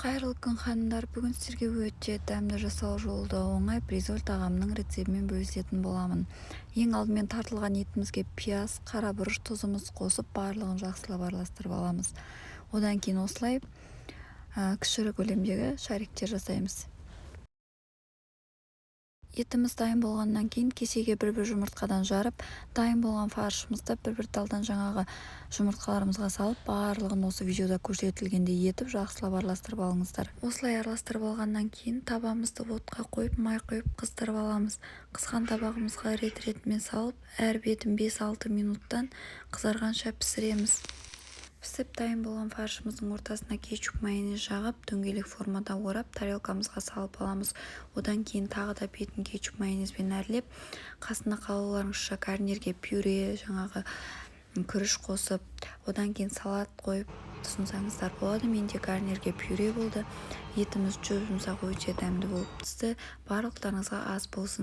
Қайырлы күн ханымдар, бүгін сіздерге өте дәмді жасау жолды оңай бризоль тағамның рецебімен бөлісетін боламын. Ең алдымен тартылған етімізге пияз, қара бұрыш, тұзымыз қосып барлығын жақсылап араластырып аламыз. Одан кейін осылай кішірек көлемдегі шариктер жасаймыз. Етіміз дайын болғаннан кейін кесеге бір-бір жұмыртқадан жарып, дайын болған фаршымызды бір-бір талдан жаңағы жұмыртқаларымызға салып, барлығын осы видеода көрсетілгендей етіп жақсылап араластырып алыңыздар. Осылай араластырып алғаннан кейін табамызды отқа қойып, май құйып қыздырып аламыз. Қызған табағымызға рет-ретімен салып, әр бетін 5-6 минуттан қызарғанша пісіреміз. Пісіп дайын болған фаршымыздың ортасына кетчуп майонез жағып, дөңгелек формада орап, тарелкамызға салып аламыз. Одан кейін тағы да бетін кетчуп майонезбен әрлеп, қасына қалауларыңызша гарнирге пюре, жаңағы күріш қосып, одан кейін салат қойып тұсынсаңыздар болады. Менде гарнирге пюре болды. Етіміз жүмсақ, өте дәмді болып пісті. Барлықтарыңызға ас болсын.